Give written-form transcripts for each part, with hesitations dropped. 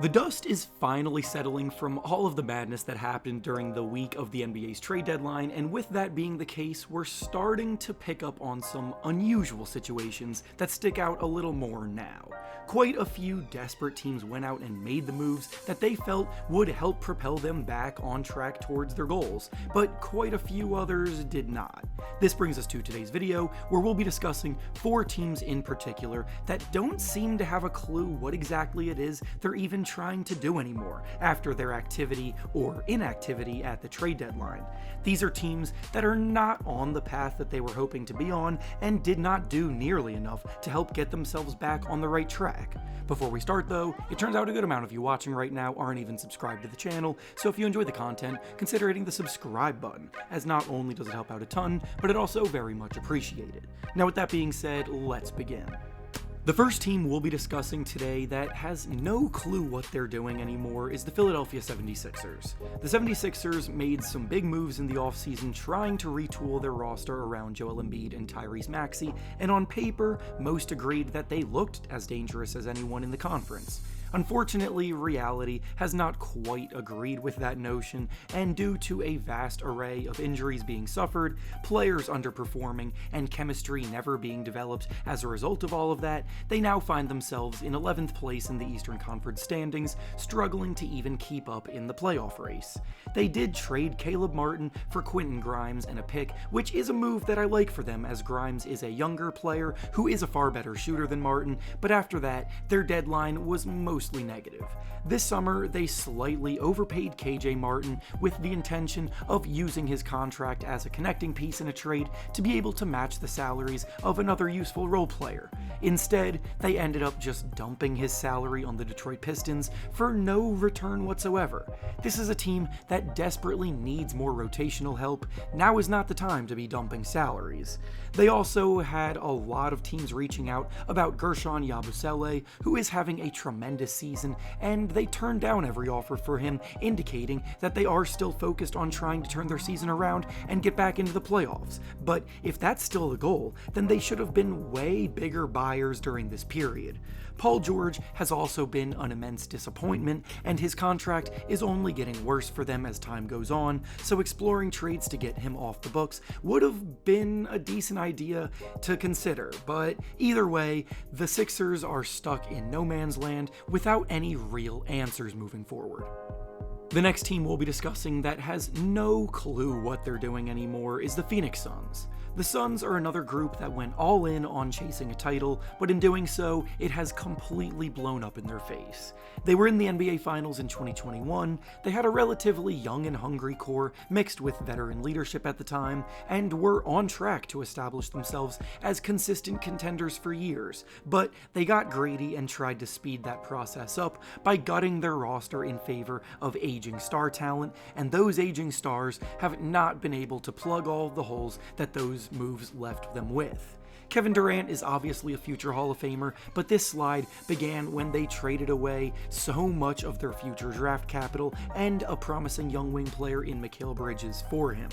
The dust is finally settling from all of the madness that happened during the week of the NBA's trade deadline, and with that being the case, we're starting to pick up on some unusual situations that stick out a little more now. Quite a few desperate teams went out and made the moves that they felt would help propel them back on track towards their goals, but quite a few others did not. This brings us to today's video, where we'll be discussing 4 teams in particular that don't seem to have a clue what exactly it is they're even trying to do anymore after their activity or inactivity at the trade deadline. These are teams that are not on the path that they were hoping to be on and did not do nearly enough to help get themselves back on the right track. Before we start though, it turns out a good amount of you watching right now aren't even subscribed to the channel, so if you enjoy the content, consider hitting the subscribe button, as not only does it help out a ton, but it also very much appreciated. Now with that being said, let's begin. The first team we'll be discussing today that has no clue what they're doing anymore is the Philadelphia 76ers. The 76ers made some big moves in the offseason trying to retool their roster around Joel Embiid and Tyrese Maxey, and on paper, most agreed that they looked as dangerous as anyone in the conference. Unfortunately, reality has not quite agreed with that notion, and due to a vast array of injuries being suffered, players underperforming, and chemistry never being developed as a result of all of that, they now find themselves in 11th place in the Eastern Conference standings, struggling to even keep up in the playoff race. They did trade Caleb Martin for Quentin Grimes and a pick, which is a move that I like for them, as Grimes is a younger player who is a far better shooter than Martin, but after that, their deadline was mostly negative. This summer, they slightly overpaid KJ Martin with the intention of using his contract as a connecting piece in a trade to be able to match the salaries of another useful role player. Instead, they ended up just dumping his salary on the Detroit Pistons for no return whatsoever. This is a team that desperately needs more rotational help. Now is not the time to be dumping salaries. They also had a lot of teams reaching out about Gershon Yabusele, who is having a tremendous season, and they turned down every offer for him, indicating that they are still focused on trying to turn their season around and get back into the playoffs. But if that's still the goal, then they should have been way bigger buyers during this period. Paul George has also been an immense disappointment, and his contract is only getting worse for them as time goes on, so exploring trades to get him off the books would have been a decent idea to consider. But either way, the Sixers are stuck in no man's land without any real answers moving forward. The next team we'll be discussing that has no clue what they're doing anymore is the Phoenix Suns. The Suns are another group that went all in on chasing a title, but in doing so, it has completely blown up in their face. They were in the NBA Finals in 2021, they had a relatively young and hungry core mixed with veteran leadership at the time, and were on track to establish themselves as consistent contenders for years, but they got greedy and tried to speed that process up by gutting their roster in favor of aging star talent, and those aging stars have not been able to plug all of the holes that those moves left them with. Kevin Durant is obviously a future Hall of Famer, but this slide began when they traded away so much of their future draft capital and a promising young wing player in Mikal Bridges for him.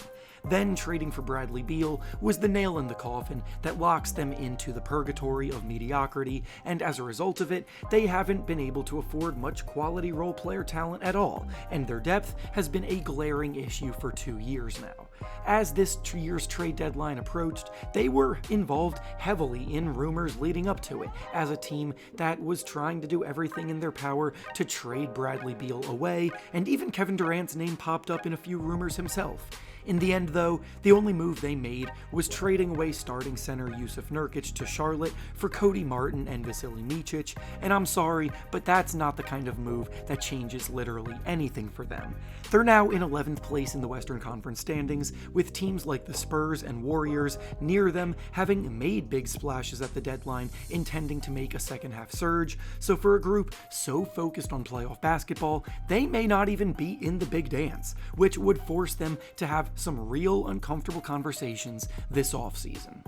Then trading for Bradley Beal was the nail in the coffin that locks them into the purgatory of mediocrity, and as a result of it, they haven't been able to afford much quality role player talent at all, and their depth has been a glaring issue for 2 years now. As this year's trade deadline approached, they were involved heavily in rumors leading up to it, as a team that was trying to do everything in their power to trade Bradley Beal away, and even Kevin Durant's name popped up in a few rumors himself. In the end though, the only move they made was trading away starting center Jusuf Nurkic to Charlotte for Cody Martin and Vasilij Micic, and I'm sorry, but that's not the kind of move that changes literally anything for them. They're now in 11th place in the Western Conference standings, with teams like the Spurs and Warriors near them having made big splashes at the deadline, intending to make a second half surge, so for a group so focused on playoff basketball, they may not even be in the big dance, which would force them to have some real uncomfortable conversations this offseason.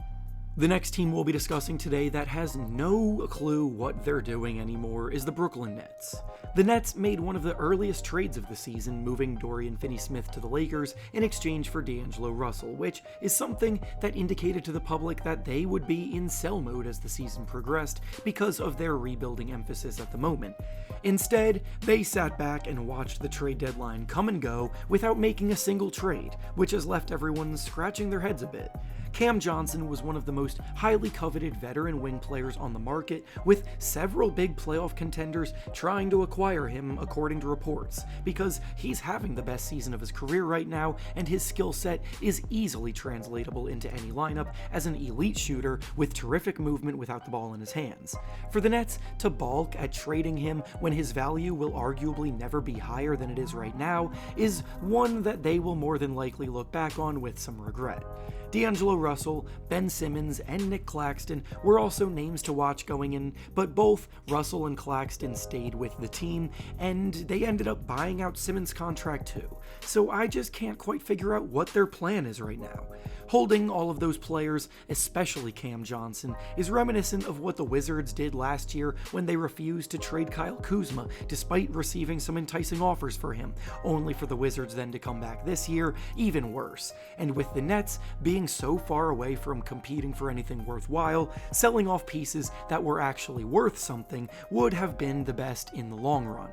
The next team we'll be discussing today that has no clue what they're doing anymore is the Brooklyn Nets. The Nets made one of the earliest trades of the season, moving Dorian Finney-Smith to the Lakers in exchange for D'Angelo Russell, which is something that indicated to the public that they would be in sell mode as the season progressed because of their rebuilding emphasis at the moment. Instead, they sat back and watched the trade deadline come and go without making a single trade, which has left everyone scratching their heads a bit. Cam Johnson was one of the most highly coveted veteran wing players on the market, with several big playoff contenders trying to acquire him according to reports, because he's having the best season of his career right now and his skill set is easily translatable into any lineup as an elite shooter with terrific movement without the ball in his hands. For the Nets to balk at trading him when his value will arguably never be higher than it is right now is one that they will more than likely look back on with some regret. D'Angelo Russell, Ben Simmons, and Nick Claxton were also names to watch going in, but both Russell and Claxton stayed with the team, and they ended up buying out Simmons' contract too. So I just can't quite figure out what their plan is right now. Holding all of those players, especially Cam Johnson, is reminiscent of what the Wizards did last year when they refused to trade Kyle Kuzma despite receiving some enticing offers for him, only for the Wizards then to come back this year even worse. And with the Nets being so far away from competing for anything worthwhile, selling off pieces that were actually worth something would have been the best in the long run.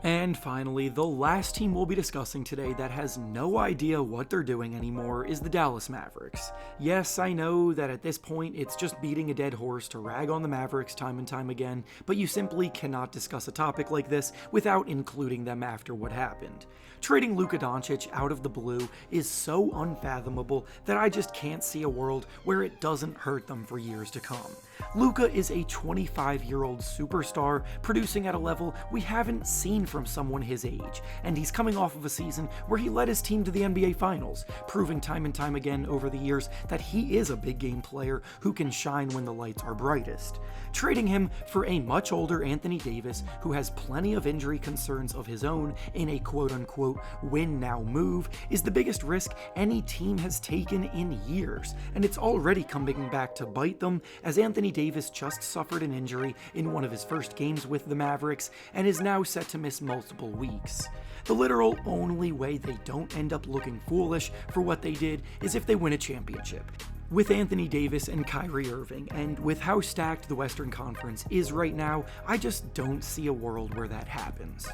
And finally, the last team we'll be discussing today that has no idea what they're doing anymore is the Dallas Mavericks. Yes, I know that at this point it's just beating a dead horse to rag on the Mavericks time and time again, but you simply cannot discuss a topic like this without including them after what happened. Trading Luka Doncic out of the blue is so unfathomable that I just can't see a world where it doesn't hurt them for years to come. Luka is a 25-year-old superstar producing at a level we haven't seen from someone his age, and he's coming off of a season where he led his team to the NBA Finals, proving time and time again over the years that he is a big game player who can shine when the lights are brightest. Trading him for a much older Anthony Davis, who has plenty of injury concerns of his own in a quote-unquote win-now move, is the biggest risk any team has taken in years, and it's already coming back to bite them, as Anthony Davis just suffered an injury in one of his first games with the Mavericks and is now set to miss multiple weeks. The literal only way they don't end up looking foolish for what they did is if they win a championship. With Anthony Davis and Kyrie Irving, and with how stacked the Western Conference is right now, I just don't see a world where that happens.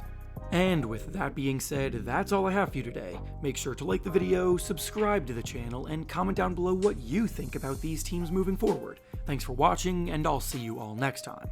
And with that being said, that's all I have for you today. Make sure to like the video, subscribe to the channel, and comment down below what you think about these teams moving forward. Thanks for watching, and I'll see you all next time.